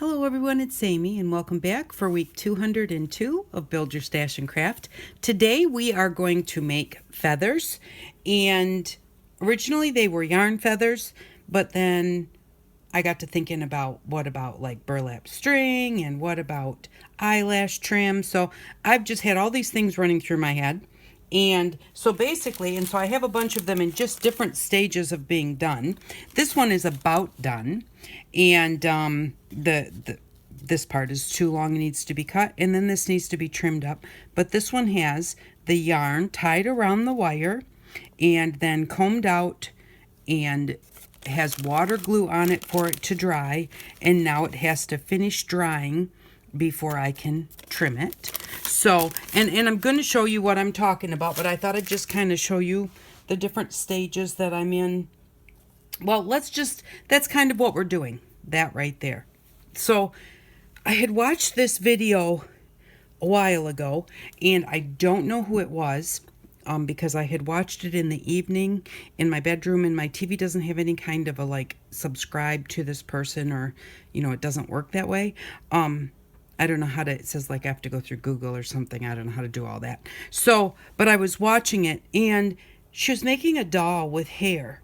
Hello everyone, it's Amy and welcome back for week 202 of Build Your Stash and Craft. Today we are going to make feathers, and originally they were yarn feathers, but then I got to thinking about what about like burlap string and what about eyelash trim. So I've just had all these things running through my head. And so basically, and so I have a bunch of them in just different stages of being done. This one is about done, and this part is too long, it needs to be cut, and then this needs to be trimmed up. But this one has the yarn tied around the wire and then combed out and has water glue on it for it to dry, and now it has to finish drying before I can trim it. So, and I'm going to show you what I'm talking about, but I thought I'd just kind of show you the different stages that I'm in. Well, that's kind of what we're doing, that right there. So, I had watched this video a while ago, and I don't know who it was, because I had watched it in the evening in my bedroom, and my TV doesn't have any kind of a like subscribe to this person, or it doesn't work that way. I don't know how to, it says like I have to go through Google or something. I don't know how to do all that. So, but I was watching it, and she was making a doll with hair,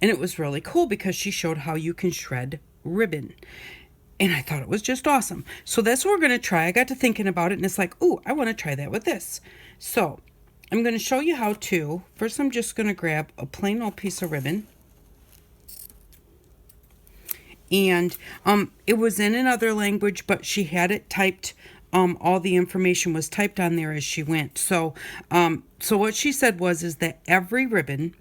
and it was really cool because she showed how you can shred ribbon. And I thought it was just awesome. So that's what we're going to try. I got to thinking about it, and it's like, ooh, I want to try that with this. So I'm going to show you how to. First, I'm just going to grab a plain old piece of ribbon. And it was in another language, but she had it typed. All the information was typed on there as she went. So what she said is that every ribbon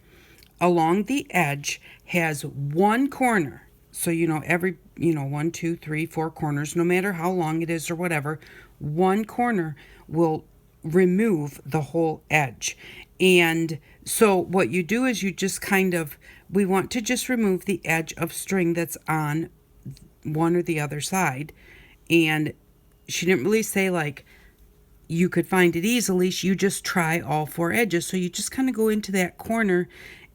along the edge has one corner. So, every, 1, 2, 3, 4 corners, no matter how long it is or whatever, one corner will remove the whole edge. And so what you do is you just we want to just remove the edge of string that's on one or the other side. And she didn't really say like you could find it easily. You just try all 4 edges. So you just kind of go into that corner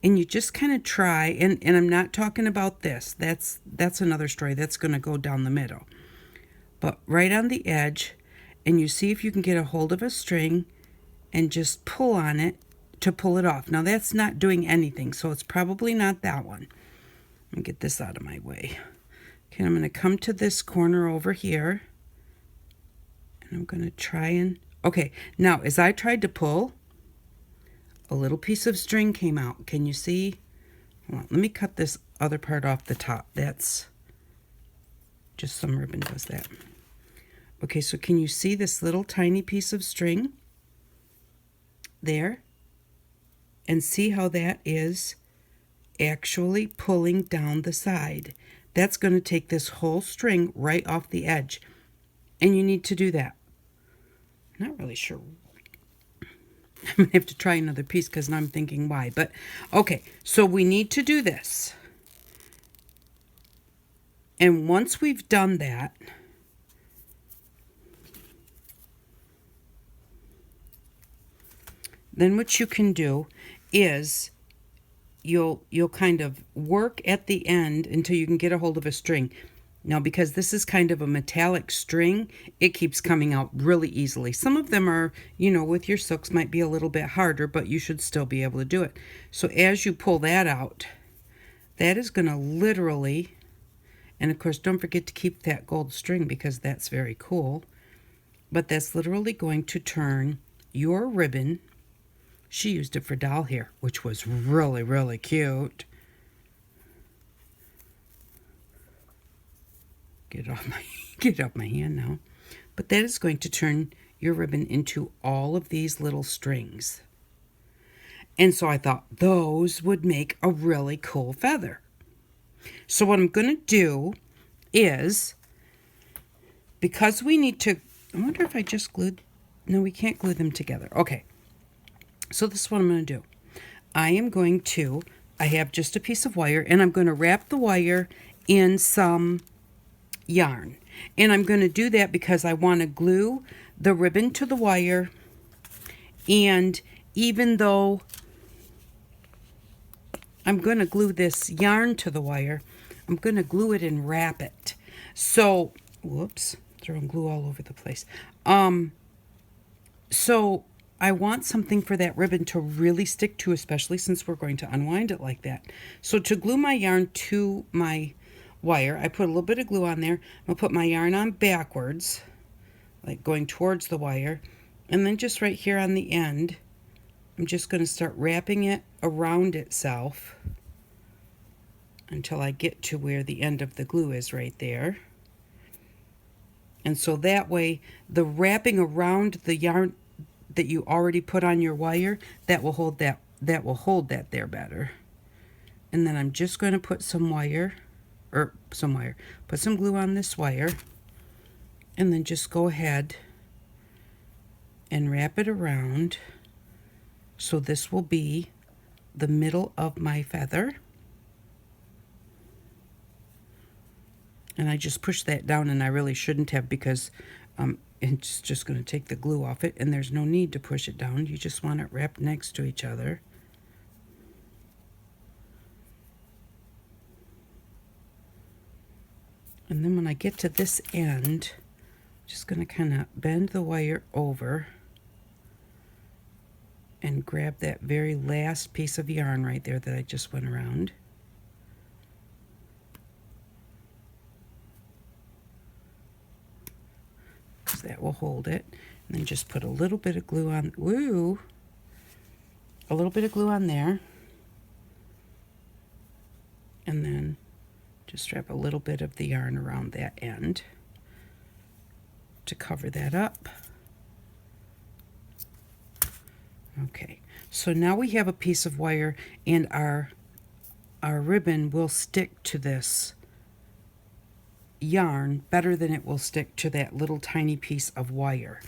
and you just kind of try, and I'm not talking about this. That's another story. That's going to go down the middle. But right on the edge, and you see if you can get a hold of a string and just pull on it to pull it off. Now that's not doing anything, so it's probably not that one. Let me get this out of my way. Okay, I'm going to come to this corner over here, and I'm going to try and, okay, now as I tried to pull, a little piece of string came out. Can you see? Hold on, let me cut this other part off the top. That's just some ribbon does that. Okay, so can you see this little tiny piece of string there? And see how that is actually pulling down the side. That's going to take this whole string right off the edge. And you need to do that. I'm not really sure. I'm going to have to try another piece because now I'm thinking why. But, okay, so we need to do this. And once we've done that, then what you can do is you'll kind of work at the end until you can get a hold of a string. Now, because this is kind of a metallic string, it keeps coming out really easily. Some of them are, with your silks might be a little bit harder, but you should still be able to do it. So as you pull that out, that is going to literally, and of course, don't forget to keep that gold string because that's very cool, but that's literally going to turn your ribbon. She used it for doll hair, which was really, really cute. Get it off my hand now. But that is going to turn your ribbon into all of these little strings. And so I thought those would make a really cool feather. So what I'm going to do is, because we need to, I wonder if I just glued, no, we can't glue them together. Okay, so this is what I'm going to do. I have just a piece of wire, and I'm going to wrap the wire in some yarn. And I'm going to do that because I want to glue the ribbon to the wire, and even though I'm going to glue this yarn to the wire, I'm going to glue it and wrap it. So Whoops, throwing glue all over the place. So I want something for that ribbon to really stick to, especially since we're going to unwind it like that. So to glue my yarn to my wire, I put a little bit of glue on there. I'll put my yarn on backwards, like going towards the wire, and then just right here on the end, I'm just going to start wrapping it around itself until I get to where the end of the glue is right there. And so that way, the wrapping around the yarn that you already put on your wire, that will hold that there better. And then I'm just going to put some put some glue on this wire, and then just go ahead and wrap it around. So this will be the middle of my feather. And I just pushed that down, and I really shouldn't have, because it's just going to take the glue off it, and there's no need to push it down. You just want it wrapped next to each other. And then when I get to this end, I'm just going to kind of bend the wire over and grab that very last piece of yarn right there that I just went around. That will hold it, and then just put a little bit of glue on. A little bit of glue on there, and then just wrap a little bit of the yarn around that end to cover that up. Okay, so now we have a piece of wire, and our ribbon will stick to this yarn better than it will stick to that little tiny piece of wire.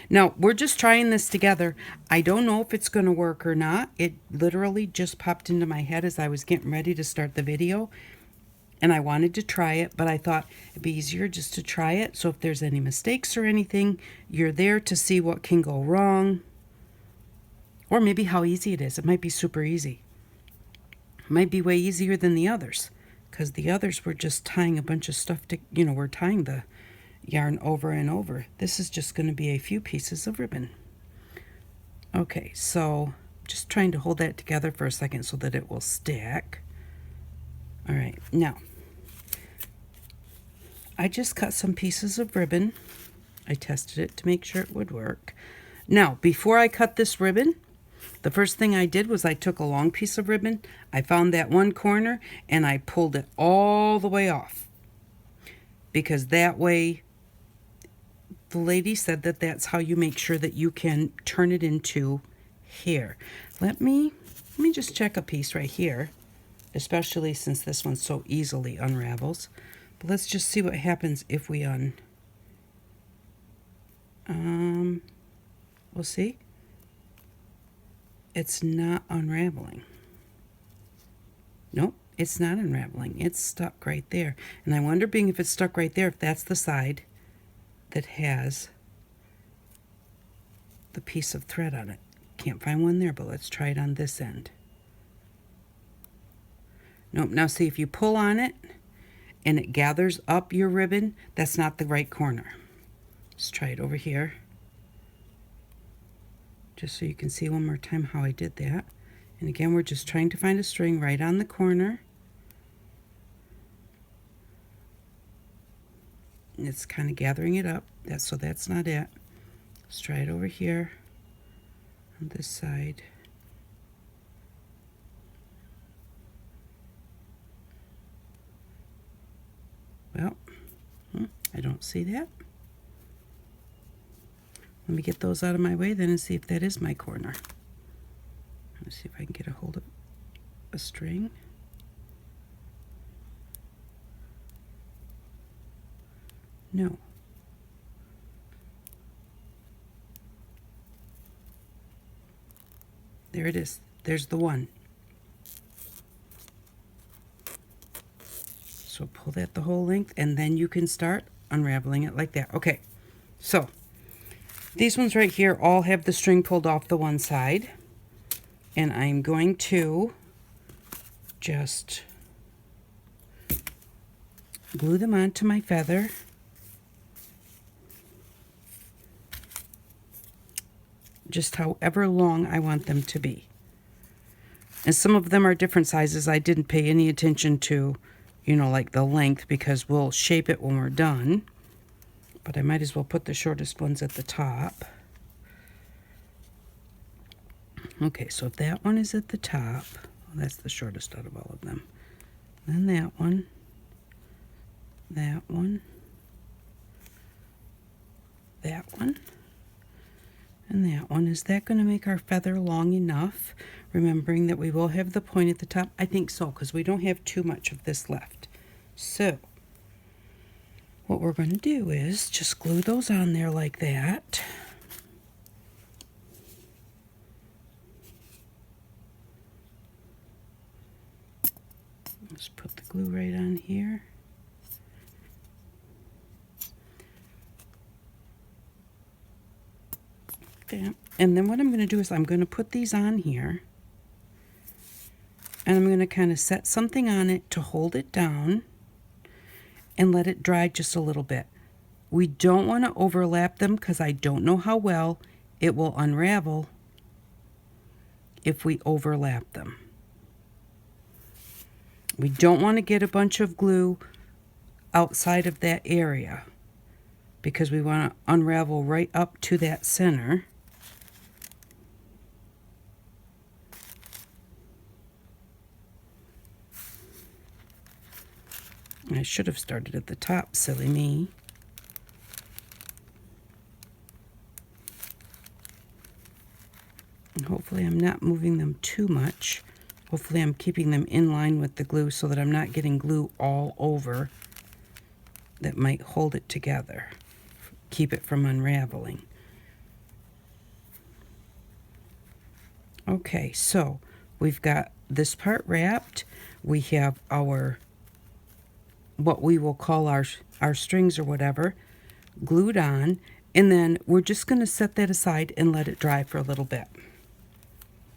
Now, we're just trying this together. I don't know if it's going to work or not. It literally just popped into my head as I was getting ready to start the video, and I wanted to try it, but I thought it'd be easier just to try it. So if there's any mistakes or anything, you're there to see what can go wrong, or maybe how easy it is. It might be super easy. It might be way easier than the others, because the others were just tying a bunch of stuff to, we're tying the yarn over and over. This is just going to be a few pieces of ribbon. Okay, so just trying to hold that together for a second so that it will stick. All right, now I just cut some pieces of ribbon. I tested it to make sure it would work. Now, before I cut this ribbon, the first thing I did was I took a long piece of ribbon, I found that one corner, and I pulled it all the way off. Because that way, the lady said that that's how you make sure that you can turn it into hair. Let me just check a piece right here, especially since this one so easily unravels. But let's just see what happens if we we'll see. It's not unraveling. Nope, it's not unraveling. It's stuck right there. And I wonder, being if it's stuck right there, if that's the side that has the piece of thread on it. Can't find one there, but let's try it on this end. Nope, now see, if you pull on it and it gathers up your ribbon, that's not the right corner. Let's try it over here, just so you can see one more time how I did that. And again, we're just trying to find a string right on the corner. And it's kind of gathering it up. So that's not it. Let's try it over here on this side. Well, I don't see that. Let me get those out of my way then and see if that is my corner. Let's see if I can get a hold of a string. No. There it is. There's the one. So pull that the whole length, and then you can start unraveling it like that. Okay, so these ones right here all have the string pulled off the one side, and I'm going to just glue them onto my feather just however long I want them to be. And some of them are different sizes. I didn't pay any attention to, you know, like the length, because we'll shape it when we're done. But I might as well put the shortest ones at the top. Okay, so if that one is at the top, well, that's the shortest out of all of them. Then that one, that one, that one, and that one. Is that going to make our feather long enough? Remembering that we will have the point at the top. I think so, because we don't have too much of this left. So what we're going to do is just glue those on there like that. Let's put the glue right on here. Okay. And then what I'm going to do is I'm going to put these on here. And I'm going to kind of set something on it to hold it down and let it dry just a little bit. We don't want to overlap them because I don't know how well it will unravel if we overlap them. We don't want to get a bunch of glue outside of that area because we want to unravel right up to that center. I should have started at the top, silly me. And hopefully I'm not moving them too much. Hopefully I'm keeping them in line with the glue so that I'm not getting glue all over that might hold it together. Keep it from unraveling. Okay, so we've got this part wrapped. We have our, what we will call our strings or whatever, glued on. And then we're just going to set that aside and let it dry for a little bit.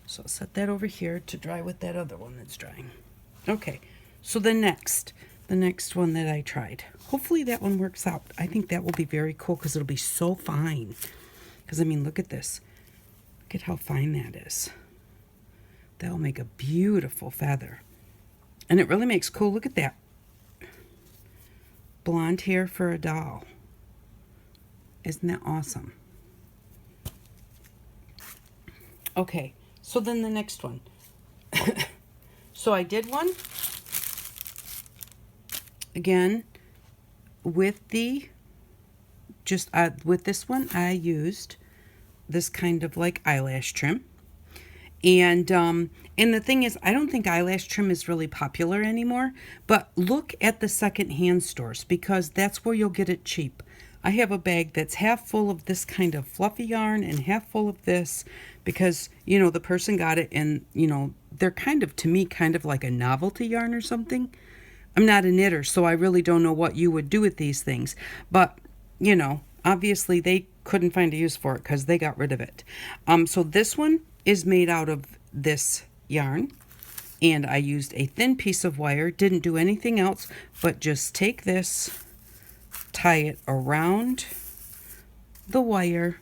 So I'll set that over here to dry with that other one that's drying. Okay, so the next one that I tried. Hopefully that one works out. I think that will be very cool because it'll be so fine. Because, I mean, look at this. Look at how fine that is. That will make a beautiful feather. And it really makes cool. Look at that. Blonde hair for a doll. Isn't that awesome? Okay. So then the next one. So I did one. Again, with the, just with this one, I used this kind of like eyelash trim. And the thing is, I don't think eyelash trim is really popular anymore. But look at the secondhand stores because that's where you'll get it cheap. I have a bag that's half full of this kind of fluffy yarn and half full of this because, you know, the person got it and, you know, they're kind of, to me, kind of like a novelty yarn or something. I'm not a knitter, so I really don't know what you would do with these things. But, you know, obviously they couldn't find a use for it because they got rid of it. So this one is made out of this yarn. And I used a thin piece of wire. Didn't do anything else but just take this, tie it around the wire,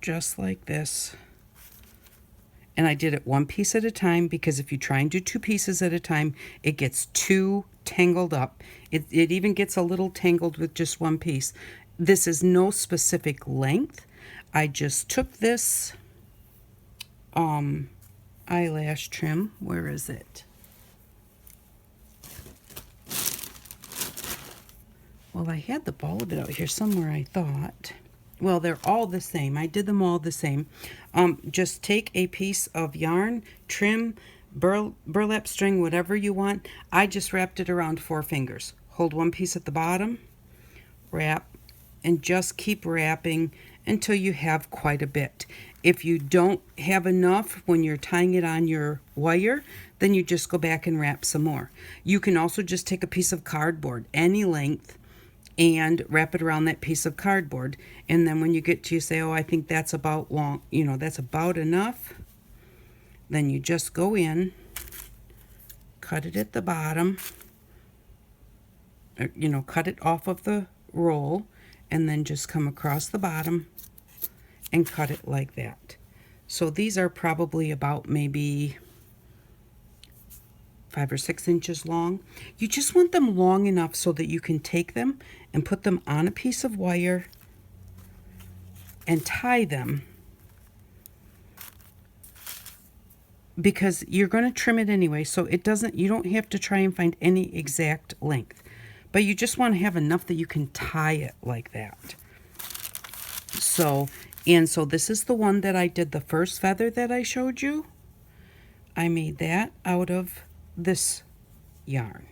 just like this. And I did it one piece at a time because if you try and do two pieces at a time, it gets too tangled up. It even gets a little tangled with just one piece. This is no specific length. I just took this eyelash trim. Where is it? Well, I had the ball of it out here somewhere, I thought. Well, they're all the same. I did them all the same. Just take a piece of yarn, trim, burlap string, whatever you want. I just wrapped it around 4 fingers. Hold one piece at the bottom, wrap, and just keep wrapping until you have quite a bit. If you don't have enough when you're tying it on your wire, then you just go back and wrap some more. You can also just take a piece of cardboard, any length, and wrap it around that piece of cardboard. And then when you get to, you say, oh, I think that's about long, you know, that's about enough. Then you just go in, cut it at the bottom, you know, cut it off of the roll, and then just come across the bottom and cut it like that. So these are probably about maybe 5 or 6 inches long. You just want them long enough so that you can take them and put them on a piece of wire and tie them, because you're going to trim it anyway, so you don't have to try and find any exact length, but you just want to have enough that you can tie it like that. So this is the one that I did, the first feather that I showed you. I made that out of this yarn.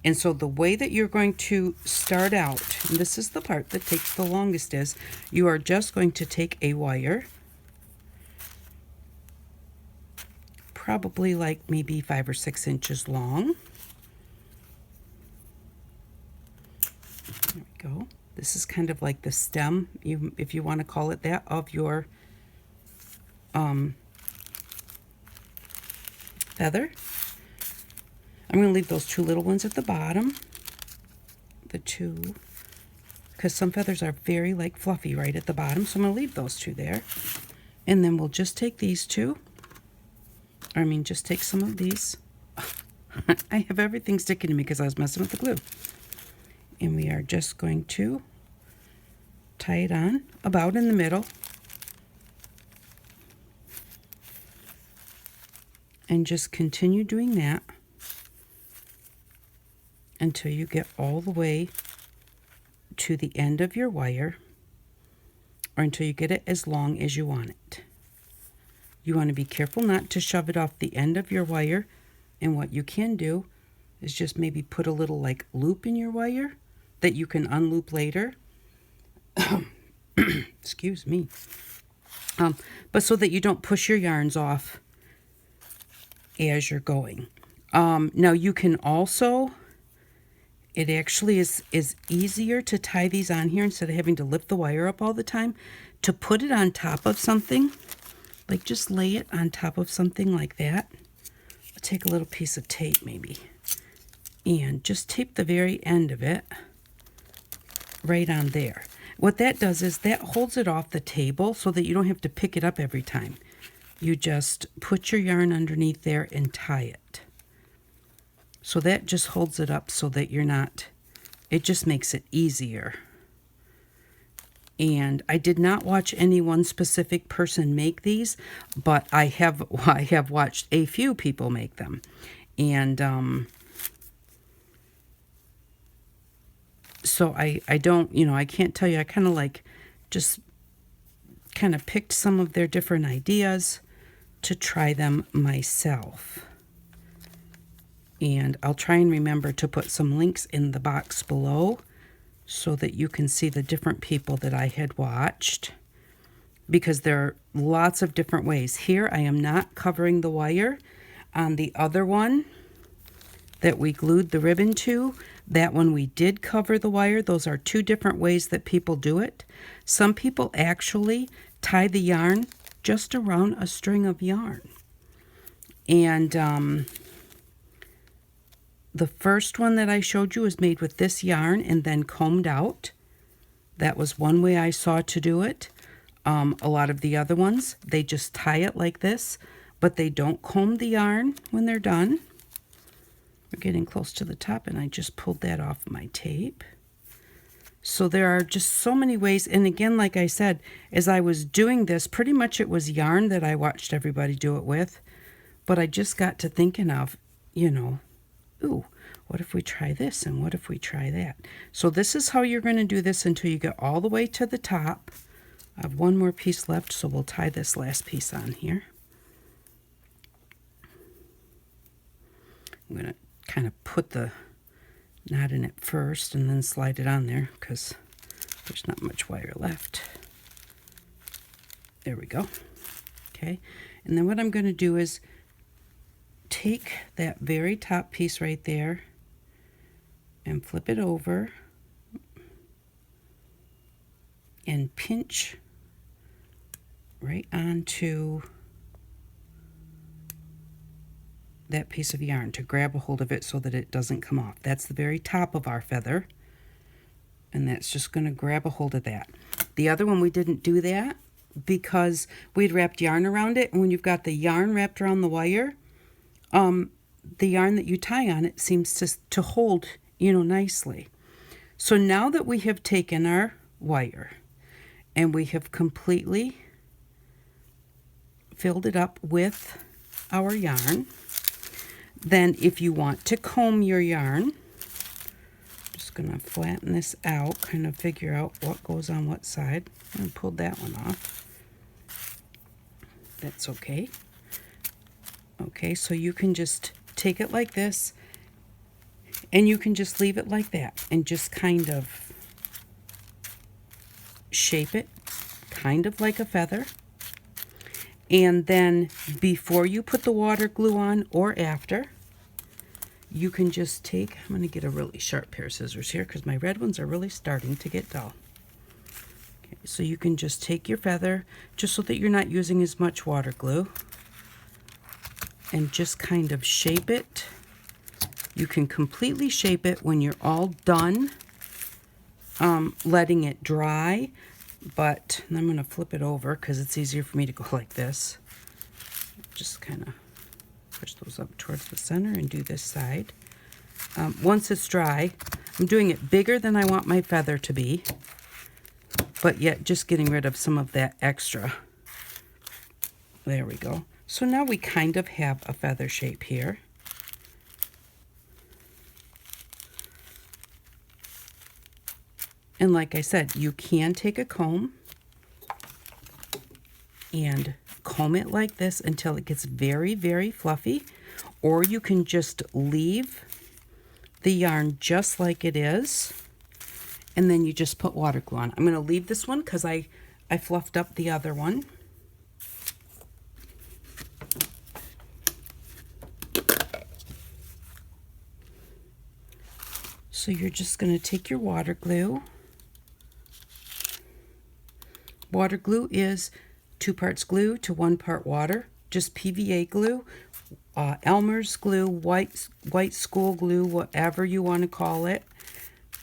And so the way that you're going to start out, and this is the part that takes the longest, is you are just going to take a wire, probably like maybe 5 or 6 inches long. There we go. This is kind of like the stem, if you want to call it that, of your feather. I'm going to leave those 2 little ones at the bottom, the 2, because some feathers are very like fluffy right at the bottom, so I'm going to leave those 2 there. And then we'll just take these 2, or I mean just take some of these. I have everything sticking to me because I was messing with the glue. And we are just going to tie it on about in the middle. And just continue doing that until you get all the way to the end of your wire, or until you get it as long as you want it. You want to be careful not to shove it off the end of your wire, and what you can do is just maybe put a little like loop in your wire that you can unloop later. Excuse me. But so that you don't push your yarns off as you're going. Now you can also, it actually is easier to tie these on here instead of having to lift the wire up all the time, to put it on top of something, like just lay it on top of something like that. I'll take a little piece of tape maybe, and just tape the very end of it right on there. What that does is that holds it off the table so that you don't have to pick it up every time. You just put your yarn underneath there and tie it. So that just holds it up so that you're not, it just makes it easier. And I did not watch any one specific person make these, but I have watched a few people make them. And so I don't, you know, I can't tell you, I kind of like just kind of picked some of their different ideas to try them myself. And I'll try and remember to put some links in the box below so that you can see the different people that I had watched, because there are lots of different ways. Here I am not covering the wire. On the other one that we glued the ribbon to, that one we did cover the wire. Those are 2 different ways that people do it. Some people actually tie the yarn just around a string of yarn. And the first one that I showed you is made with this yarn and then combed out. That was one way I saw to do it. A lot of the other ones, they just tie it like this, but they don't comb the yarn when they're done. We're getting close to the top, and I just pulled that off my tape. So there are just so many ways. And again, like I said, as I was doing this, pretty much it was yarn that I watched everybody do it with. But I just got to thinking of, you know, ooh, what if we try this and what if we try that? So this is how you're going to do this until you get all the way to the top. I have one more piece left, so we'll tie this last piece on here. I'm going to kind of put the knot in it first and then slide it on there because there's not much wire left. There we go. Okay, and then what I'm going to do is take that very top piece right there and flip it over and pinch right onto that piece of yarn to grab a hold of it so that it doesn't come off. That's the very top of our feather, and that's just going to grab a hold of that. The other one, we didn't do that because we'd wrapped yarn around it, and when you've got the yarn wrapped around the wire, the yarn that you tie on it seems to hold, nicely. So now that we have taken our wire and we have completely filled it up with our yarn, then if you want to comb your yarn, I'm just going to flatten this out, kind of figure out what goes on what side. I pulled that one off. That's okay. Okay, so you can just take it like this, and you can just leave it like that and just kind of shape it kind of like a feather. And then before you put the water glue on or after, you can just take, I'm going to get a really sharp pair of scissors here because my red ones are really starting to get dull. Okay, so you can just take your feather, just so that you're not using as much water glue, and just kind of shape it. You can completely shape it when you're all done letting it dry. But I'm going to flip it over because it's easier for me to go like this. Just kind of push those up towards the center and do this side. Once it's dry, I'm doing it bigger than I want my feather to be, but yet just getting rid of some of that extra. There we go. So now we kind of have a feather shape here. And like I said, you can take a comb and comb it like this until it gets very, very fluffy, or you can just leave the yarn just like it is, and then you just put water glue on. I'm going to leave this one because I fluffed up the other one. So you're just going to take your water glue. Water glue is 2 parts glue to 1 part water. Just PVA glue, Elmer's glue, white school glue, whatever you want to call it.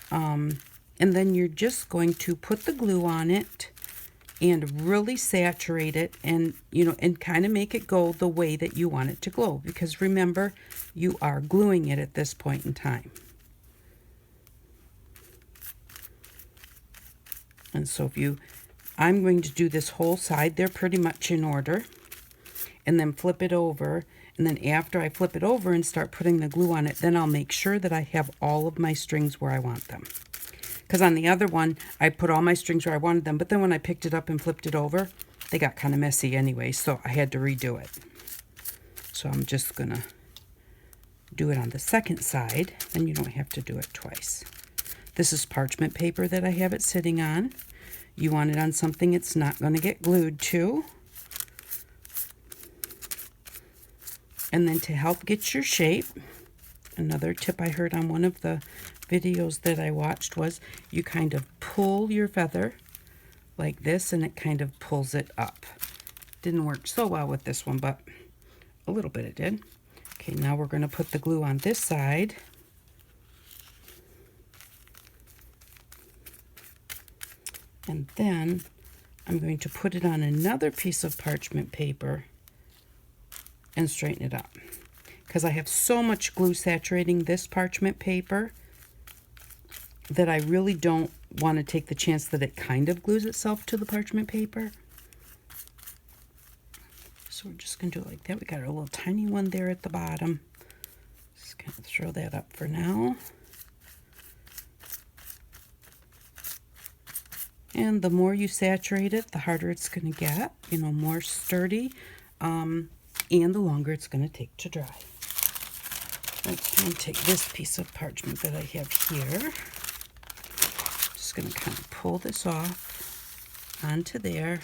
And then you're just going to put the glue on it and really saturate it, and and kind of make it go the way that you want it to go, because remember, you are gluing it at this point in time. And so I'm going to do this whole side. They're pretty much in order. And then flip it over. And then after I flip it over and start putting the glue on it, then I'll make sure that I have all of my strings where I want them. Because on the other one, I put all my strings where I wanted them. But then when I picked it up and flipped it over, they got kind of messy anyway. So I had to redo it. So I'm just going to do it on the second side. Then you don't have to do it twice. This is parchment paper that I have it sitting on. You want it on something it's not going to get glued to. And then to help get your shape, another tip I heard on one of the videos that I watched was you kind of pull your feather like this, and it kind of pulls it up. Didn't work so well with this one, but a little bit it did. Okay, now we're going to put the glue on this side. And then I'm going to put it on another piece of parchment paper and straighten it up. Because I have so much glue saturating this parchment paper that I really don't want to take the chance that it kind of glues itself to the parchment paper. So we're just going to do it like that. We got a little tiny one there at the bottom. Just kind of throw that up for now. And the more you saturate it, the harder it's going to get, more sturdy, and the longer it's going to take to dry. Let's take this piece of parchment that I have here. Just going to kind of pull this off onto there.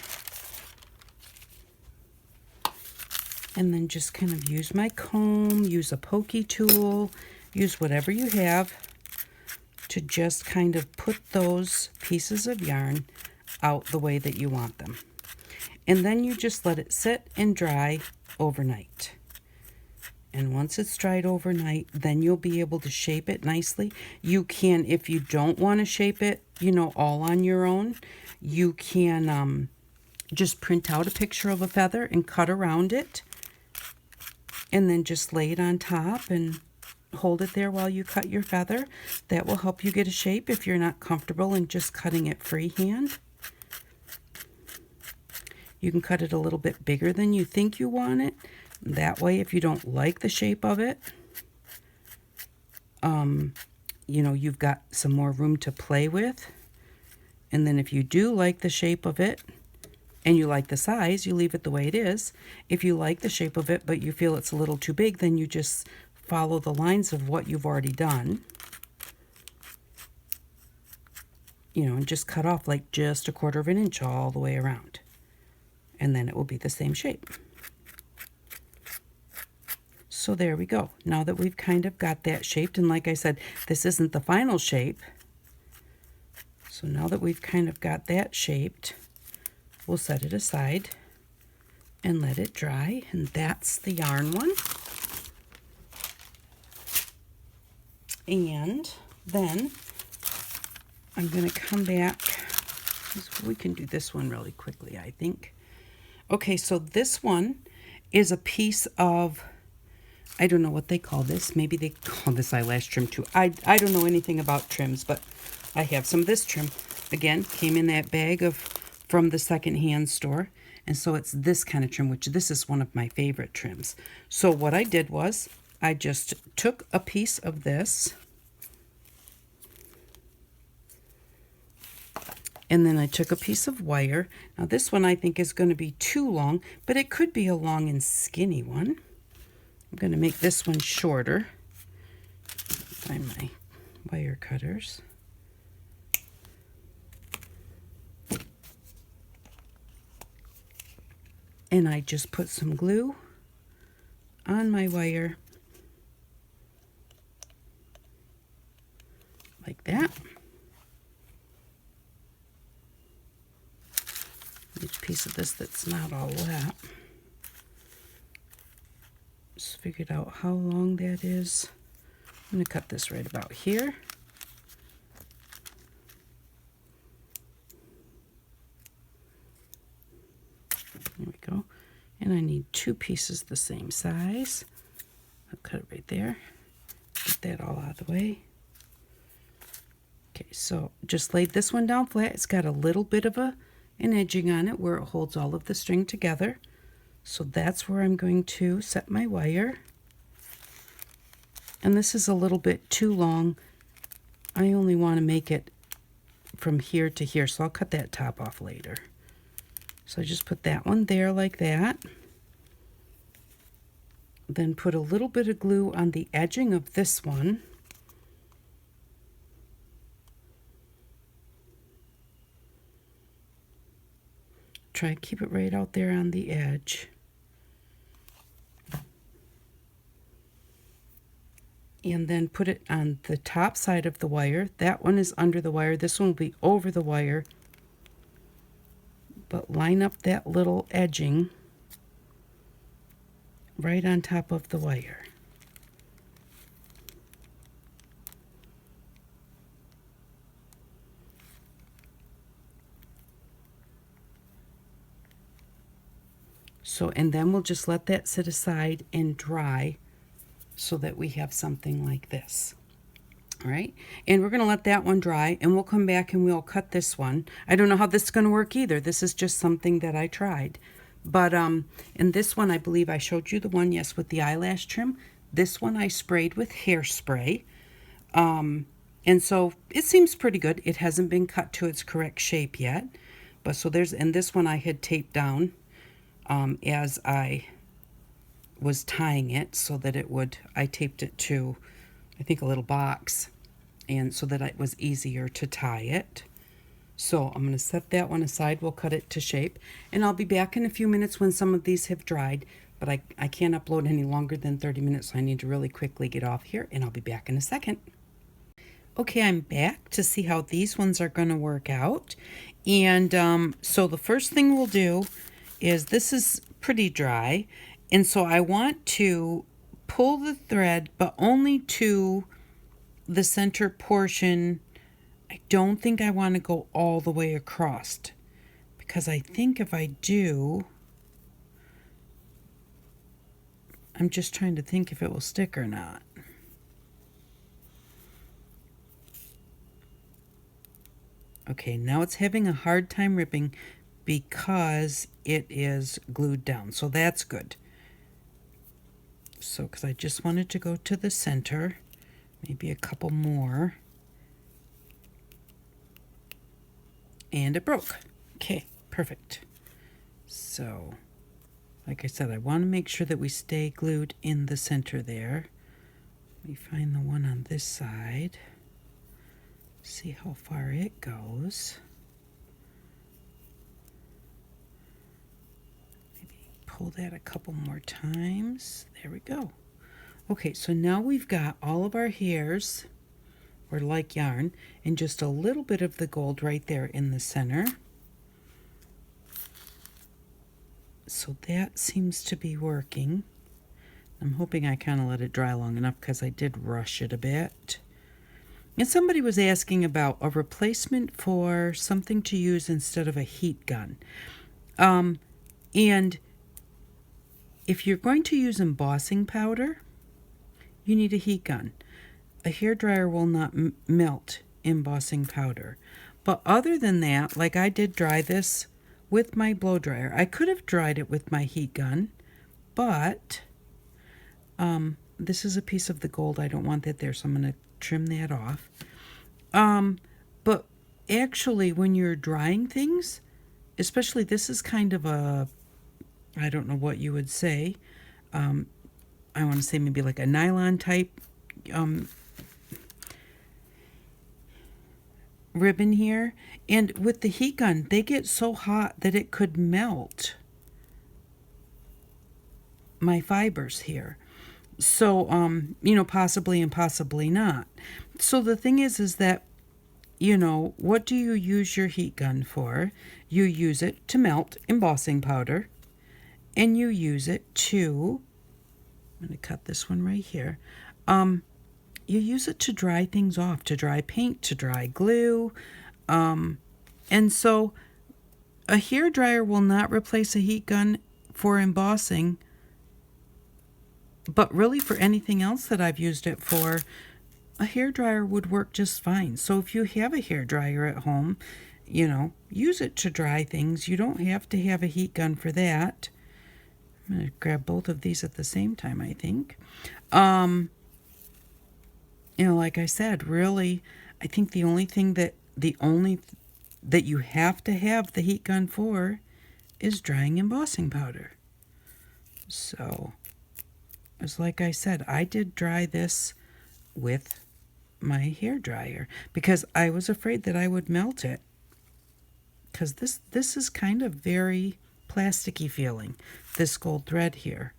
And then just kind of use my comb, use a pokey tool, use whatever you have to just kind of put those pieces of yarn out the way that you want them. And then you just let it sit and dry overnight. And once it's dried overnight, then you'll be able to shape it nicely. You can, if you don't want to shape it, you know, all on your own, you can just print out a picture of a feather and cut around it. And then just lay it on top and hold it there while you cut your feather. That will help you get a shape if you're not comfortable in just cutting it freehand. You can cut it a little bit bigger than you think you want it. That way, if you don't like the shape of it, you know, you've got some more room to play with. And then if you do like the shape of it and you like the size, you leave it the way it is. If you like the shape of it but you feel it's a little too big, then you just follow the lines of what you've already done. You know, and just cut off like just 1/4 of an inch all the way around. And then it will be the same shape. So there we go. Now that we've kind of got that shaped, and like I said, this isn't the final shape. So now that we've kind of got that shaped, we'll set it aside and let it dry. And that's the yarn one. And then I'm going to come back. We can do this one really quickly, I think. Okay, so this one is a piece of, I don't know what they call this. Maybe they call this eyelash trim too. I don't know anything about trims, but I have some of this trim. Again, came in that bag of from the secondhand store. And so it's this kind of trim, which this is one of my favorite trims. So what I did was I just took a piece of this, and then I took a piece of wire. Now this one I think is going to be too long, but it could be a long and skinny one. I'm going to make this one shorter. Find my wire cutters. And I just put some glue on my wire like that. Each piece of this that's not all wet. Just figured out how long that is. I'm going to cut this right about here. There we go. And I need 2 pieces the same size. I'll cut it right there. Get that all out of the way. Okay, so just laid this one down flat. It's got a little bit of an edging on it where it holds all of the string together. So that's where I'm going to set my wire. And this is a little bit too long. I only want to make it from here to here, so I'll cut that top off later. So I just put that one there like that. Then put a little bit of glue on the edging of this one. Try and keep it right out there on the edge. And then put it on the top side of the wire. That one is under the wire. This one will be over the wire. But line up that little edging right on top of the wire. So, and then we'll just let that sit aside and dry so that we have something like this. All right, and we're going to let that one dry, and we'll come back and we'll cut this one. I don't know how this is going to work either. This is just something that I tried. But in this one, I believe I showed you the one, yes, with the eyelash trim. This one I sprayed with hairspray. And so it seems pretty good. It hasn't been cut to its correct shape yet. But so there's, and this one I had taped down as I was tying it so that it would, I taped it to, I think, a little box, and so that it was easier to tie it. So I'm going to set that one aside. We'll cut it to shape, and I'll be back in a few minutes when some of these have dried, but I can't upload any longer than 30 minutes, so I need to really quickly get off here, and I'll be back in a second. Okay, I'm back to see how these ones are going to work out. And so the first thing we'll do is, this is pretty dry, and so I want to pull the thread, but only to the center portion. I don't think I want to go all the way across, because I think if I do, I'm just trying to think if it will stick or not. Okay, now it's having a hard time ripping because it is glued down, so that's good. So, because I just wanted to go to the center, maybe a couple more. And it broke. Okay, perfect. So, like I said, I want to make sure that we stay glued in the center there. Let me find the one on this side. See how far it goes. Maybe pull that a couple more times. There we go. Okay, so now we've got all of our hairs, or like yarn, and just a little bit of the gold right there in the center. So that seems to be working. I'm hoping I kind of let it dry long enough because I did rush it a bit. And somebody was asking about a replacement for something to use instead of a heat gun. And if you're going to use embossing powder, you need a heat gun. A hairdryer will not melt embossing powder. But other than that, like I did dry this with my blow dryer. I could have dried it with my heat gun, but this is a piece of the gold. I don't want that there, so I'm going to trim that off. But actually, when you're drying things, especially this is kind of a, I don't know what you would say. I want to say maybe like a nylon type ribbon here. And with the heat gun, they get so hot that it could melt my fibers here. So, you know, possibly and possibly not. So the thing is that, you know, what do you use your heat gun for? You use it to melt embossing powder, and you use it to, I'm going to cut this one right here. You use it to dry things off, to dry paint, to dry glue. And so a hair dryer will not replace a heat gun for embossing, but really for anything else that I've used it for, a hair dryer would work just fine. So if you have a hair dryer at home, you know, use it to dry things. You don't have to have a heat gun for that. I'm going to grab both of these at the same time, I think. You know, like I said, really, I think the only that you have to have the heat gun for is drying embossing powder. So, it's like I said, I did dry this with my hair dryer because I was afraid that I would melt it. Because this is kind of very plasticky feeling, this gold thread here.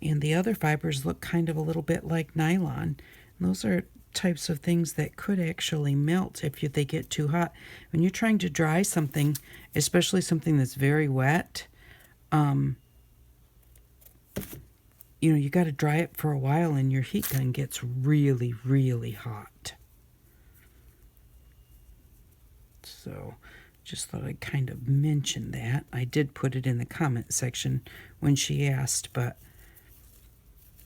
And the other fibers look kind of a little bit like nylon. And those are types of things that could actually melt if they get too hot. When you're trying to dry something, especially something that's very wet, you know, you got to dry it for a while and your heat gun gets really, really hot. So just thought I'd kind of mention that. I did put it in the comment section when she asked, but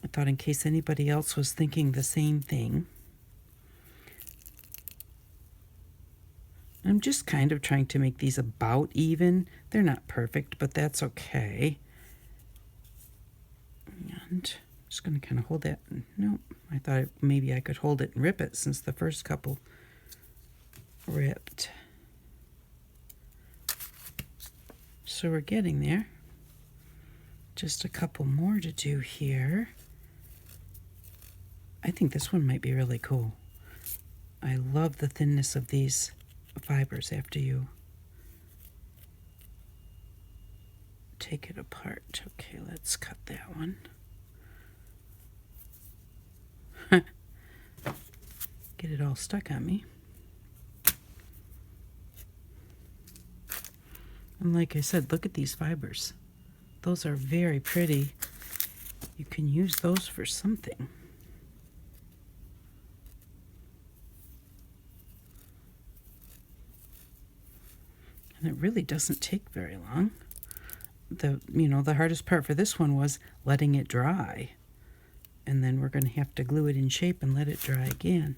I thought in case anybody else was thinking the same thing. I'm just kind of trying to make these about even. They're not perfect, but that's okay. And I'm just going to kind of hold that. Nope, I thought maybe I could hold it and rip it since the first couple ripped. So we're getting there. Just a couple more to do here. I think this one might be really cool. I love the thinness of these fibers after you take it apart. Okay, let's cut that one. Get it all stuck on me. And like I said, look at these fibers. Those are very pretty. You can use those for something. And it really doesn't take very long. The hardest part for this one was letting it dry. And then we're going to have to glue it in shape and let it dry again.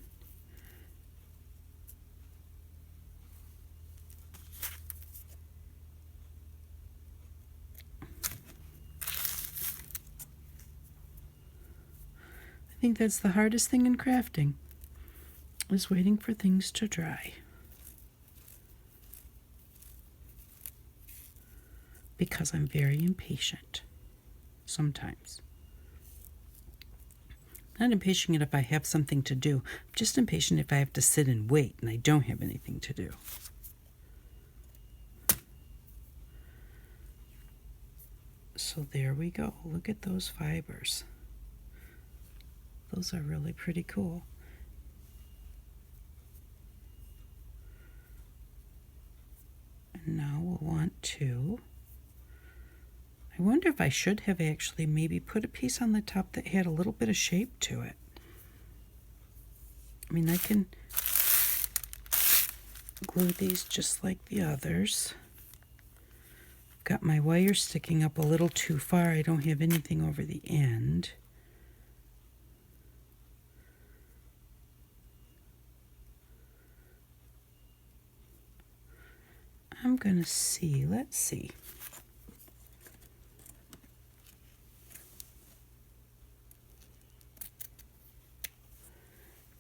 I think that's the hardest thing in crafting, is waiting for things to dry. Because I'm very impatient sometimes. Not impatient if I have something to do. I'm just impatient if I have to sit and wait and I don't have anything to do. So there we go. Look at those fibers. Those are really pretty cool. And now we'll want to... I wonder if I should have actually maybe put a piece on the top that had a little bit of shape to it. I mean, I can glue these just like the others. Got my wire sticking up a little too far. I don't have anything over the end. I'm gonna see, let's see.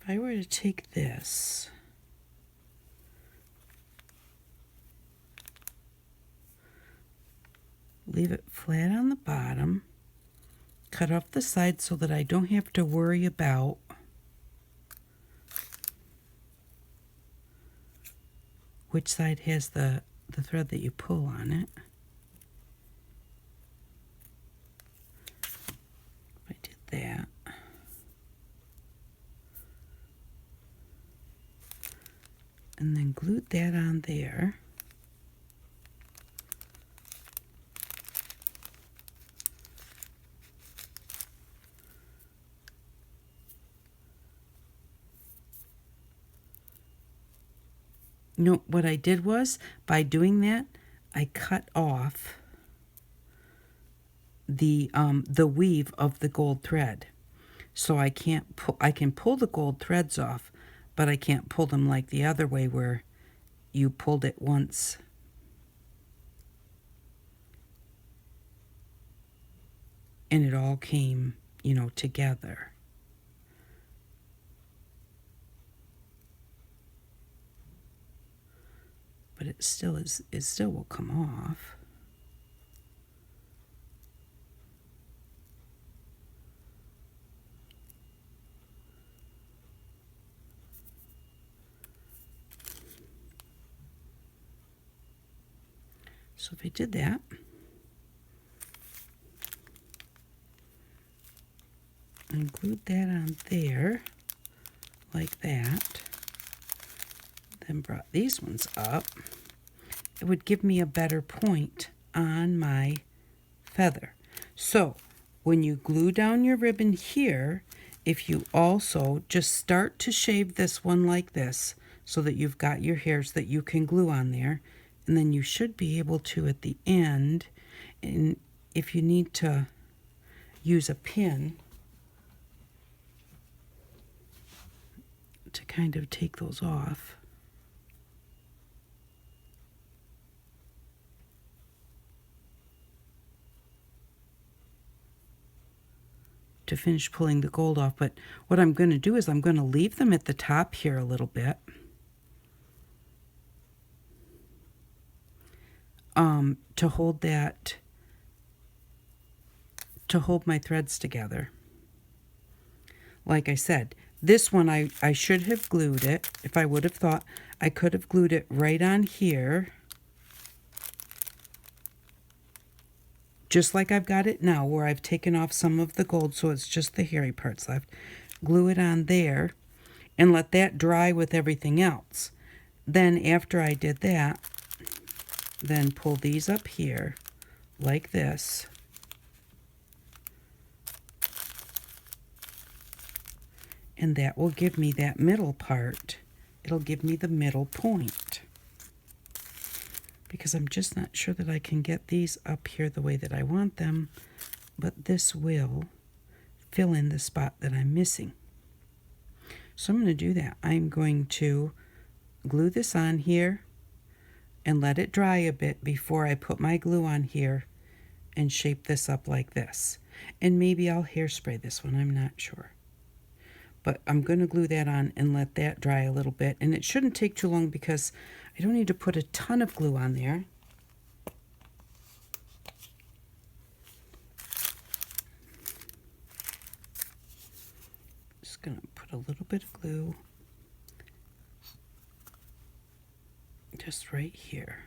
If I were to take this, leave it flat on the bottom, cut off the sides so that I don't have to worry about which side has the thread that you pull on it. If I did that, and then glued that on there. No, what I did was, by doing that, I cut off the weave of the gold thread. So I can pull the gold threads off, but I can't pull them like the other way where you pulled it once and it all came, together. But it still will come off. So if I did that, and glued that on there, like that, then brought these ones up, it would give me a better point on my feather. So when you glue down your ribbon here, if you also just start to shave this one like this so that you've got your hairs that you can glue on there, and then you should be able to at the end, and if you need to use a pin to kind of take those off. To finish pulling the gold off, but what I'm going to do is I'm going to leave them at the top here a little bit. To hold my threads together. Like I said, this one I should have glued it. If I would have thought, I could have glued it right on here. Just like I've got it now, where I've taken off some of the gold so it's just the hairy parts left. Glue it on there and let that dry with everything else. Then after I did that, then pull these up here like this. and that will give me that middle part. It'll give me the middle point, because I'm just not sure that I can get these up here the way that I want them, but this will fill in the spot that I'm missing. So I'm going to do that. I'm going to glue this on here and let it dry a bit before I put my glue on here and shape this up like this. And maybe I'll hairspray this one, I'm not sure. But I'm going to glue that on and let that dry a little bit. And it shouldn't take too long because I don't need to put a ton of glue on there. Just going to put a little bit of glue just right here.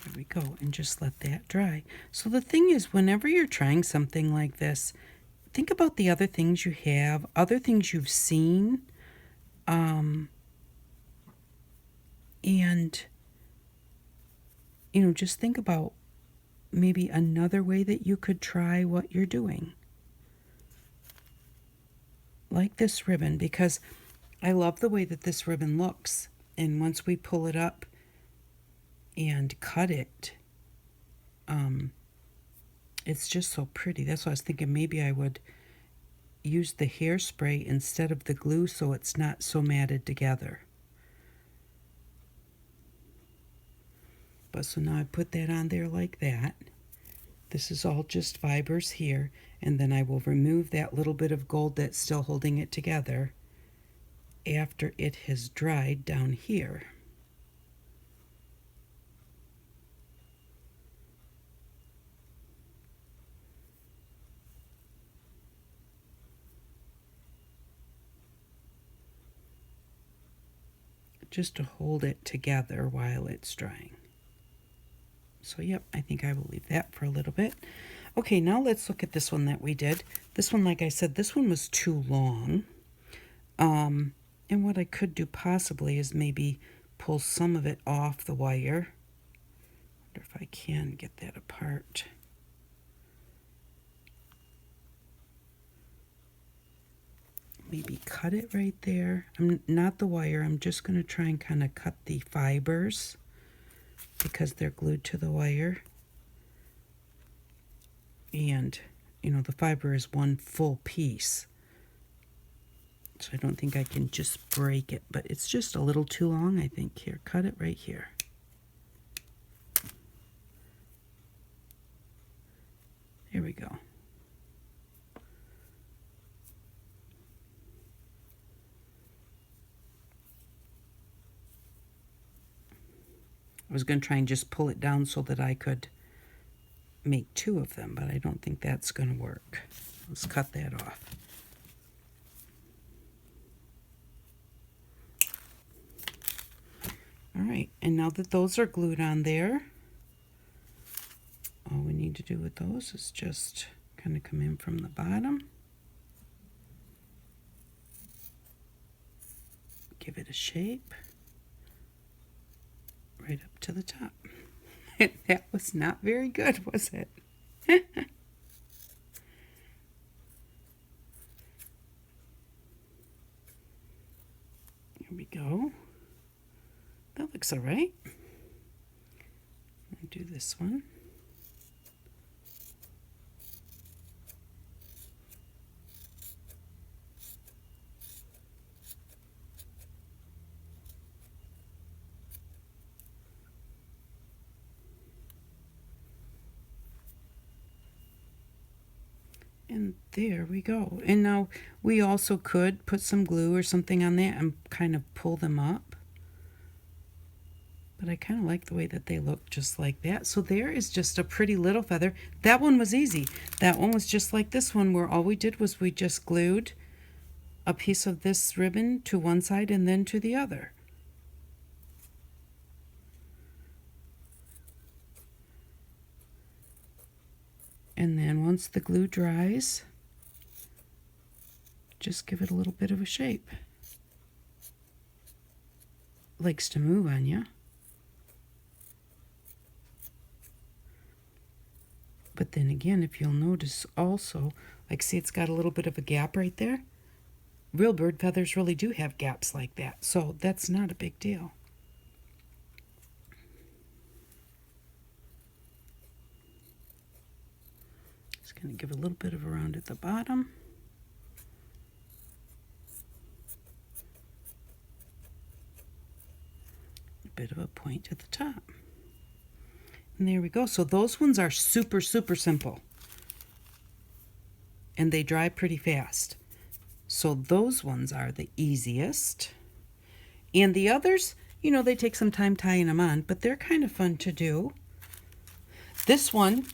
There we go, and just let that dry. So the thing is, whenever you're trying something like this, think about the other things you have, other things you've seen, and, just think about maybe another way that you could try what you're doing. Like this ribbon, because I love the way that this ribbon looks. And once we pull it up and cut it, it's just so pretty. That's why I was thinking maybe I would use the hairspray instead of the glue so it's not so matted together. But so now I put that on there like that. This is all just fibers here, and then I will remove that little bit of gold that's still holding it together after it has dried down here. Just to hold it together while it's drying. So yep, I think I will leave that for a little bit. Okay, now let's look at this one that we did. This one, like I said, this one was too long. And what I could do possibly is maybe pull some of it off the wire. Wonder if I can get that apart. Maybe cut it right there. I'm not the wire. I'm just going to try and kind of cut the fibers because they're glued to the wire. And, the fiber is one full piece. So I don't think I can just break it, but it's just a little too long, I think. Here, cut it right here. There we go. I was going to try and just pull it down so that I could make two of them, but I don't think that's going to work. Let's cut that off. All right, and now that those are glued on there, all we need to do with those is just kind of come in from the bottom, give it a shape, right up to the top. That was not very good, was it? Here we go. That looks all right. I'll do this one. And there we go. And now we also could put some glue or something on that and kind of pull them up. But I kind of like the way that they look just like that. So there is just a pretty little feather. That one was easy. That one was just like this one, where all we did was we just glued a piece of this ribbon to one side and then to the other. And then once the glue dries, just give it a little bit of a shape. Likes to move on you. But then again, if you'll notice also, like see it's got a little bit of a gap right there. Real bird feathers really do have gaps like that, so that's not a big deal. Just going to give a little bit of a round at the bottom. A bit of a point at the top. And there we go. So those ones are super, super simple. And they dry pretty fast. So those ones are the easiest. And the others, you know, they take some time tying them on, but they're kind of fun to do. This one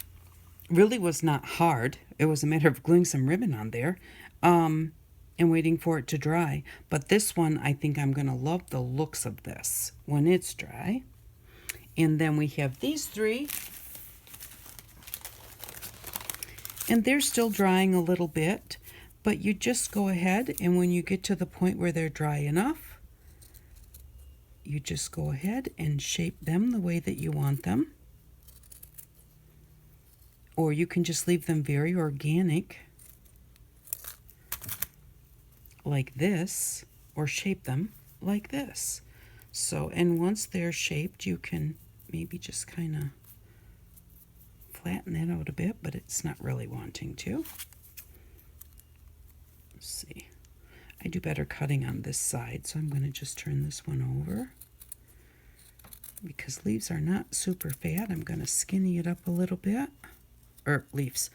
really was not hard. It was a matter of gluing some ribbon on there and waiting for it to dry. But this one, I think I'm going to love the looks of this when it's dry. And then we have these three. And they're still drying a little bit, but you just go ahead and when you get to the point where they're dry enough, you just go ahead and shape them the way that you want them. Or you can just leave them very organic, like this, or shape them like this. So, and once they're shaped, you can maybe just kind of flatten that out a bit, but it's not really wanting to. Let's see. I do better cutting on this side, so I'm going to just turn this one over. Because leaves are not super fat, I'm going to skinny it up a little bit. Or leaves,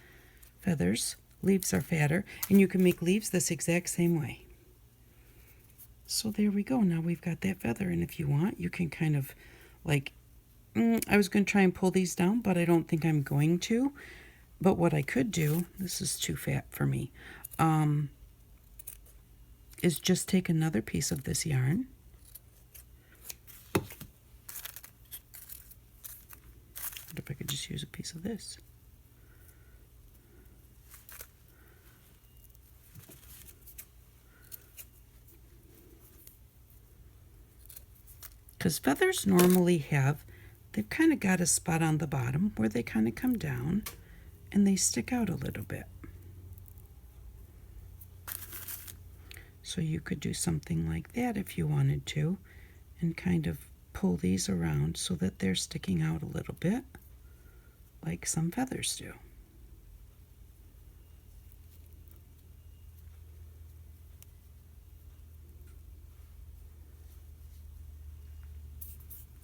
feathers. Leaves are fatter, and you can make leaves this exact same way. So there we go. Now we've got that feather, and if you want, you can kind of like, I was going to try and pull these down, but I don't think I'm going to. But what I could do, this is too fat for me, is just take another piece of this yarn. What if I could just use a piece of this? Because feathers normally have, they've kind of got a spot on the bottom where they kind of come down and they stick out a little bit. So you could do something like that if you wanted to and kind of pull these around so that they're sticking out a little bit like some feathers do.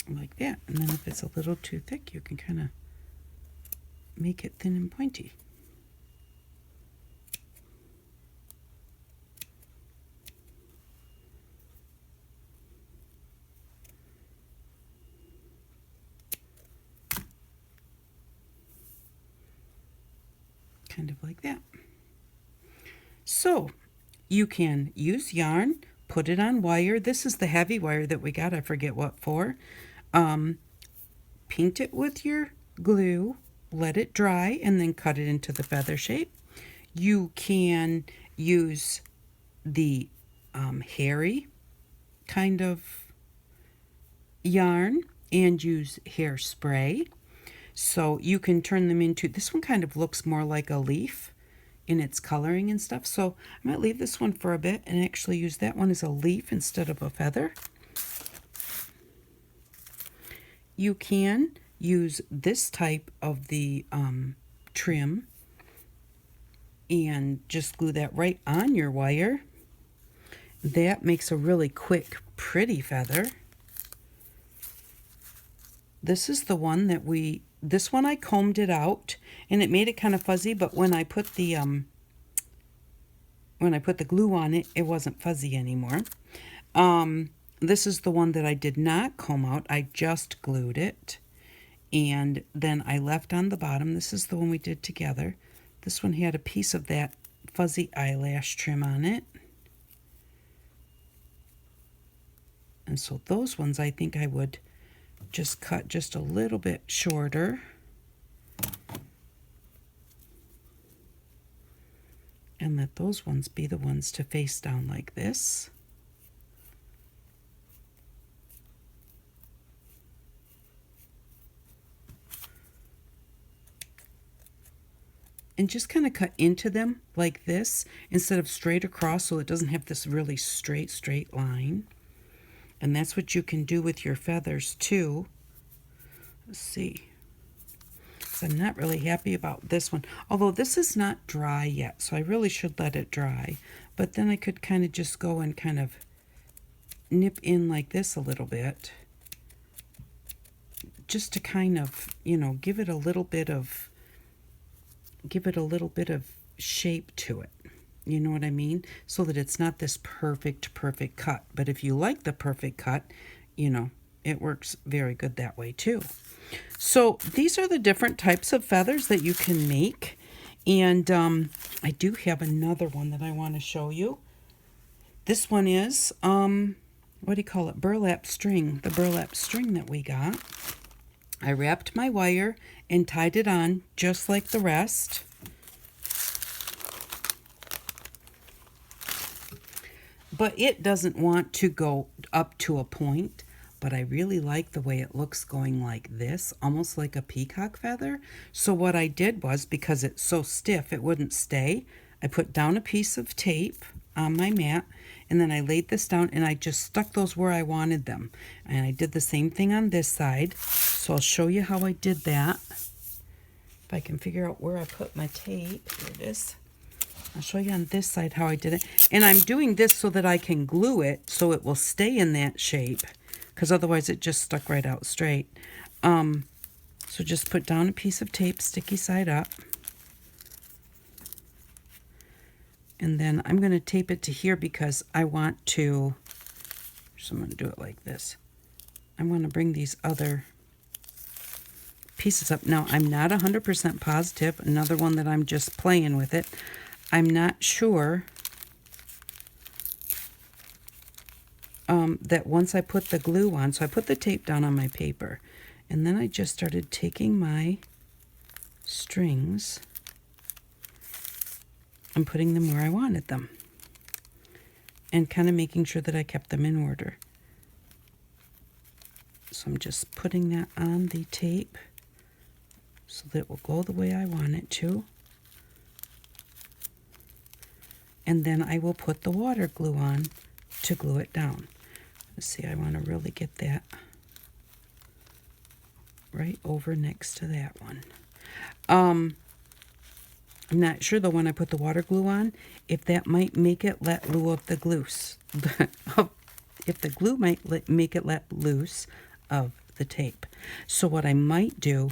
Like that. And then if it's a little too thick, you can kind of make it thin and pointy. Kind of like that. So you can use yarn, put it on wire. This is the heavy wire that we got. I forget what for. Paint it with your glue, let it dry, and then cut it into the feather shape. You can use the hairy kind of yarn and use hairspray. So you can turn them into, this one kind of looks more like a leaf in its coloring and stuff. So I might leave this one for a bit and actually use that one as a leaf instead of a feather. You can use this type of the trim and just glue that right on your wire. That makes a really quick, pretty feather. This is the one that this one I combed it out and it made it kind of fuzzy, but when I put the glue on it, it wasn't fuzzy anymore. This is the one that I did not comb out. I just glued it. And then I left on the bottom. This is the one we did together. This one had a piece of that fuzzy eyelash trim on it. And so those ones I think I would just cut just a little bit shorter. and let those ones be the ones to face down like this. And just kind of cut into them like this instead of straight across, so it doesn't have this really straight line. And that's what you can do with your feathers too. Let's see. So I'm not really happy about this one, although this is not dry yet, so I really should let it dry. But then I could kind of just go and kind of nip in like this a little bit, just to kind of, you know, give it a little bit of shape to it. You know what I mean? So that it's not this perfect cut. But if you like the perfect cut, you know, it works very good that way too. So these are the different types of feathers that you can make. And I do have another one that I want to show you. This one is, what do you call it? Burlap string. The burlap string that we got. I wrapped my wire and tied it on just like the rest. But it doesn't want to go up to a point, but I really like the way it looks going like this, almost like a peacock feather. So what I did was, because it's so stiff it wouldn't stay, I put down a piece of tape on my mat, and then I laid this down and I just stuck those where I wanted them. And I did the same thing on this side. So I'll show you how I did that. If I can figure out where I put my tape. Here it is. I'll show you on this side how I did it. And I'm doing this so that I can glue it so it will stay in that shape, because otherwise it just stuck right out straight. So just put down a piece of tape, sticky side up. And then I'm going to tape it to here because I want to, so I'm going to do it like this. I want to bring these other pieces up. Now, I'm not 100% positive. Another one that I'm just playing with it. I'm not sure that once I put the glue on, so I put the tape down on my paper, and then I just started taking my strings and putting them where I wanted them, and kind of making sure that I kept them in order. So I'm just putting that on the tape so that it will go the way I want it to. And then I will put the water glue on to glue it down. Let's see, I want to really get that right over next to that one. I'm not sure though, when I put the water glue on, if that might make it let loose of the glue. If the glue might make it let loose of the tape. So what I might do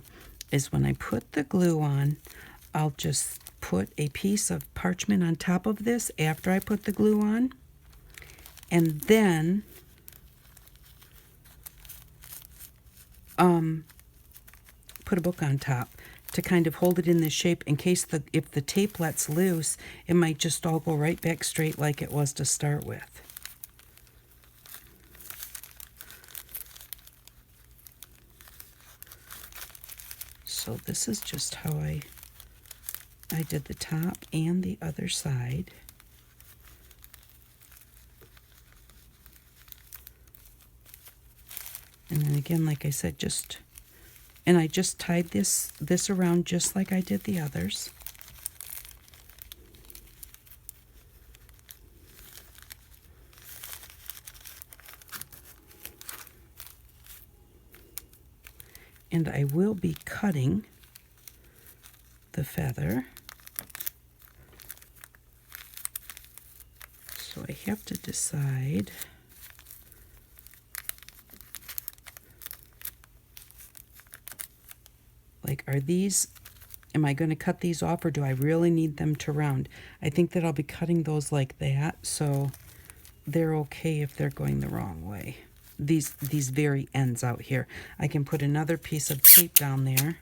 is when I put the glue on, I'll just put a piece of parchment on top of this after I put the glue on, and then put a book on top to kind of hold it in this shape in case if the tape lets loose, it might just all go right back straight like it was to start with. So this is just how I did the top and the other side. And then again, like I said, I just tied this around just like I did the others. And I will be cutting the feather. So I have to decide like, am I going to cut these off, or do I really need them to round? I think that I'll be cutting those like that, so they're okay if they're going the wrong way. These very ends out here. I can put another piece of tape down there.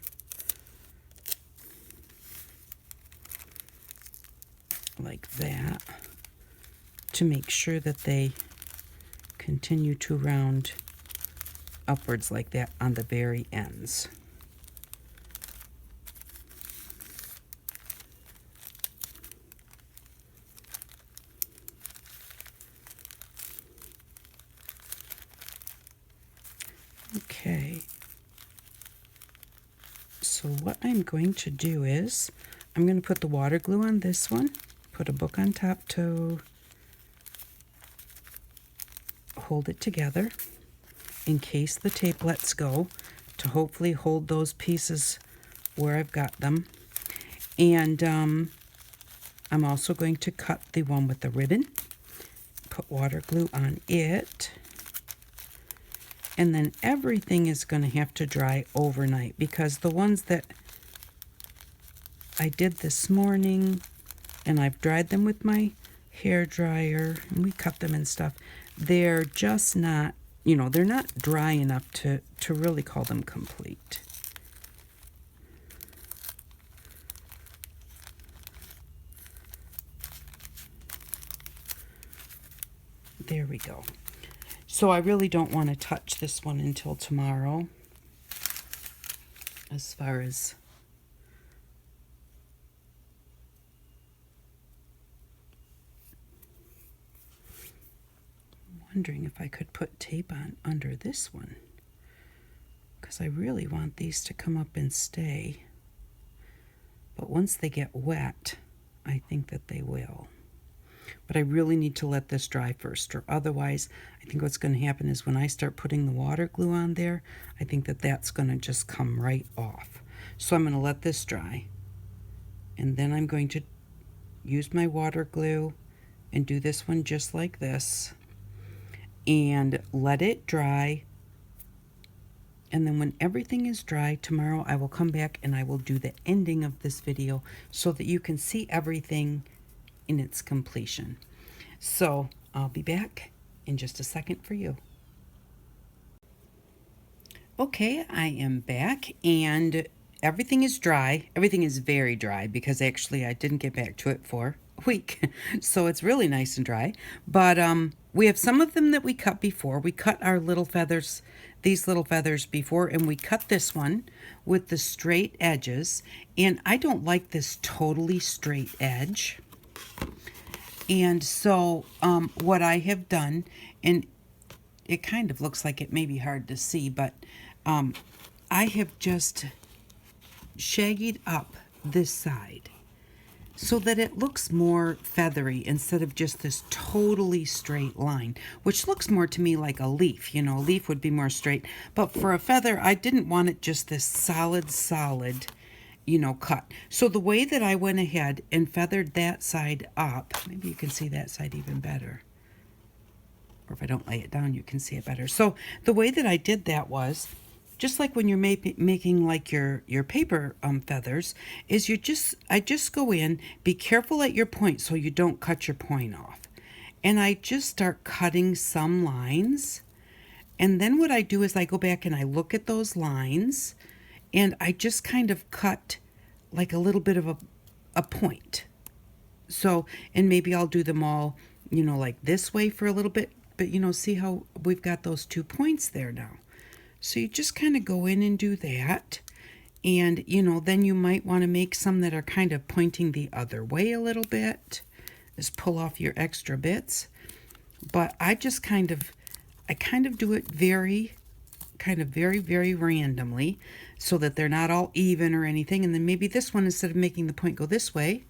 Like that, to make sure that they continue to round upwards like that on the very ends. So what I'm going to do is I'm going to put the water glue on this one, put a book on top to hold it together in case the tape lets go, to hopefully hold those pieces where I've got them. And I'm also going to cut the one with the ribbon, put water glue on it, and then everything is going to have to dry overnight, because the ones that I did this morning, and I've dried them with my hair dryer, and we cut them and stuff, they're just not, you know, they're not dry enough to really call them complete. There we go. So I really don't want to touch this one until tomorrow, as far as wondering if I could put tape on under this one, because I really want these to come up and stay. But once they get wet, I think that they will. But I really need to let this dry first, or otherwise I think what's going to happen is when I start putting the water glue on there, I think that that's going to just come right off. So I'm going to let this dry, and then I'm going to use my water glue and do this one just like this, and let it dry. And then when everything is dry, tomorrow I will come back and I will do the ending of this video so that you can see everything in its completion. So I'll be back in just a second for you. Okay, I am back, and everything is dry. Everything is very dry, because actually I didn't get back to it for a week. So it's really nice and dry. But we have some of them that we cut before. We cut our little feathers, these little feathers before, and we cut this one with the straight edges. And I don't like this totally straight edge. And so what I have done, and it kind of looks like it may be hard to see, but I have just shaggied up this side so that it looks more feathery instead of just this totally straight line, which looks more to me like a leaf. You know, a leaf would be more straight, but for a feather, I didn't want it just this solid, you know, cut. So the way that I went ahead and feathered that side up, maybe you can see that side even better, or if I don't lay it down, you can see it better. So the way that I did that was, just like when you're making like your paper feathers, is I just go in, be careful at your point so you don't cut your point off. And I just start cutting some lines. And then what I do is I go back and I look at those lines, and I just kind of cut like a little bit of a point. So, and maybe I'll do them all, you know, like this way for a little bit, but you know, see how we've got those 2 points there now. So you just kind of go in and do that. And, you know, then you might want to make some that are kind of pointing the other way a little bit. Just pull off your extra bits. But I just kind of do it very randomly, so that they're not all even or anything. And then maybe this one, instead of making the point go this way,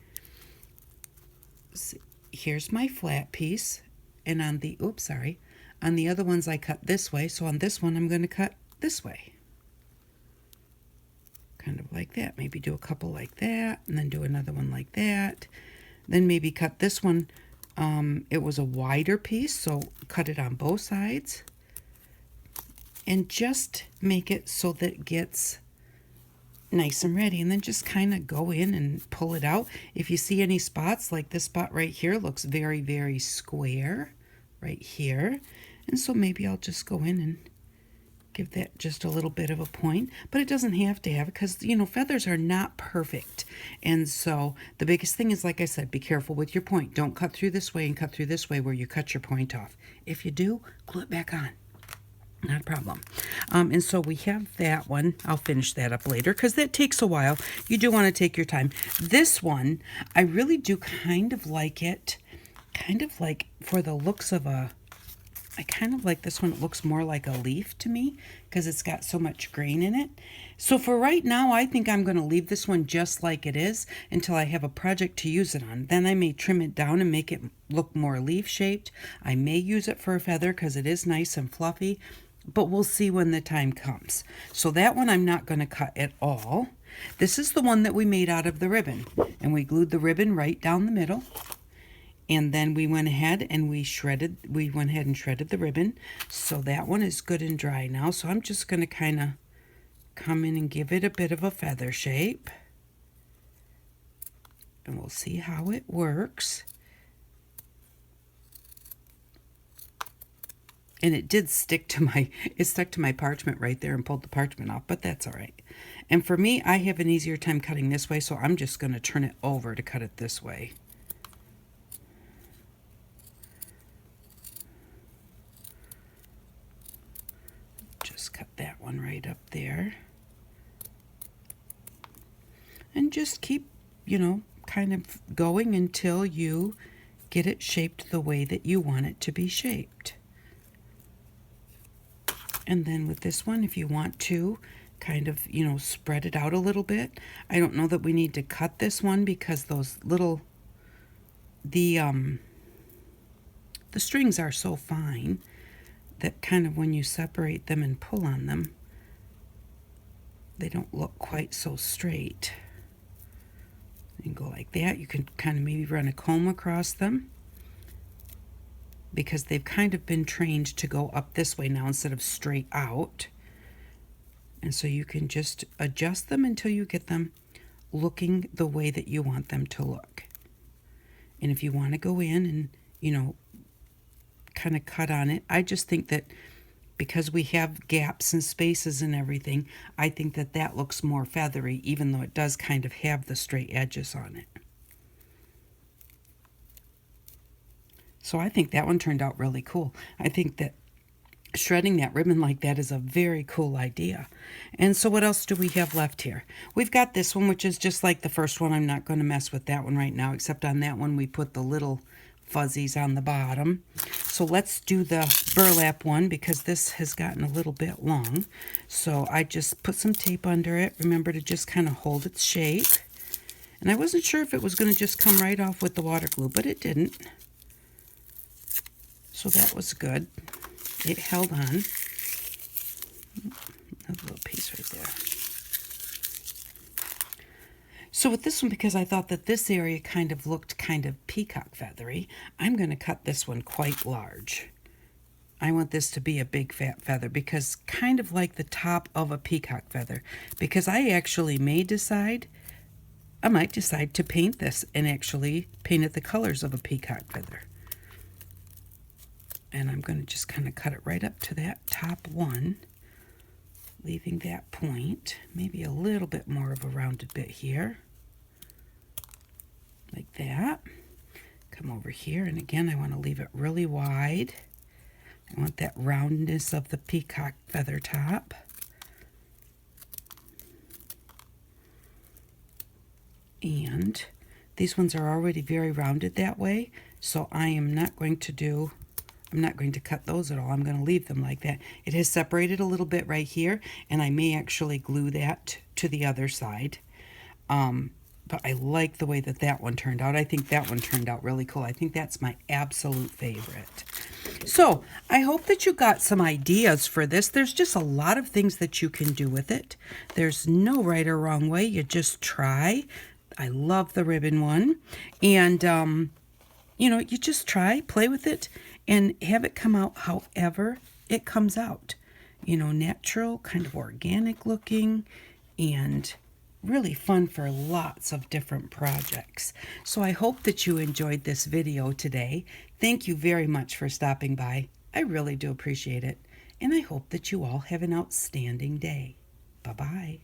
see, here's my flat piece, and on the, on the other ones I cut this way, so on this one I'm going to cut this way. Kind of like that. Maybe do a couple like that, and then do another one like that. Then maybe cut this one, it was a wider piece, so cut it on both sides. And just make it so that it gets nice and ready, and then just kind of go in and pull it out. If you see any spots, like this spot right here looks very square right here, and so maybe I'll just go in and give that just a little bit of a point. But it doesn't have to have it, because, you know, feathers are not perfect. And so the biggest thing is, like I said, be careful with your point. Don't cut through this way and cut through this way where you cut your point off. If you do, glue it back on. Not a problem. And so we have that one. I'll finish that up later, because that takes a while. You do want to take your time. This one, I really do kind of like it, kind of like for the looks of a I kind of like this one. It looks more like a leaf to me because it's got so much grain in it. So for right now, I think I'm going to leave this one just like it is until I have a project to use it on. Then I may trim it down and make it look more leaf shaped. I may use it for a feather because it is nice and fluffy, but we'll see when the time comes. So that one I'm not going to cut at all. This is the one that we made out of the ribbon, and we glued the ribbon right down the middle. And then we went ahead and shredded the ribbon. So that one is good and dry now. So I'm just going to kind of come in and give it a bit of a feather shape. And we'll see how it works. And it did stick to my parchment right there and pulled the parchment off, but that's all right. And for me, I have an easier time cutting this way, so I'm just going to turn it over to cut it this way. Just cut that one right up there. And just keep, kind of going until you get it shaped the way that you want it to be shaped. And then with this one, if you want to kind of, spread it out a little bit. I don't know that we need to cut this one because those little, the strings are so fine that kind of when you separate them and pull on them, they don't look quite so straight. You can go like that. You can kind of maybe run a comb across them because they've kind of been trained to go up this way now instead of straight out. And so you can just adjust them until you get them looking the way that you want them to look. And if you want to go in and, kind of cut on it, I just think that because we have gaps and spaces and everything, I think that that looks more feathery, even though it does kind of have the straight edges on it. So I think that one turned out really cool. I think that shredding that ribbon like that is a very cool idea. And so what else do we have left here? We've got this one, which is just like the first one. I'm not going to mess with that one right now, except on that one we put the little fuzzies on the bottom. So let's do the burlap one because this has gotten a little bit long. So I just put some tape under it. Remember to just kind of hold its shape. And I wasn't sure if it was going to just come right off with the water glue, but it didn't. So that was good. It held on. Another little piece right there. So with this one, because I thought that this area kind of looked kind of peacock feathery, I'm going to cut this one quite large. I want this to be a big fat feather because kind of like the top of a peacock feather. Because I actually might decide to paint this and actually paint it the colors of a peacock feather. And I'm going to just kind of cut it right up to that top one, leaving that point, maybe a little bit more of a rounded bit here, like that. Come over here, and again, I want to leave it really wide. I want that roundness of the peacock feather top. And these ones are already very rounded that way, so I'm not going to cut those at all. I'm going to leave them like that. It has separated a little bit right here, and I may actually glue that to the other side. But I like the way that that one turned out. I think that one turned out really cool. I think that's my absolute favorite. So I hope that you got some ideas for this. There's just a lot of things that you can do with it. There's no right or wrong way. You just try. I love the ribbon one. And, you just try, play with it, and have it come out however it comes out. Natural, kind of organic looking, and really fun for lots of different projects. So I hope that you enjoyed this video today. Thank you very much for stopping by. I really do appreciate it. And I hope that you all have an outstanding day. Bye-bye.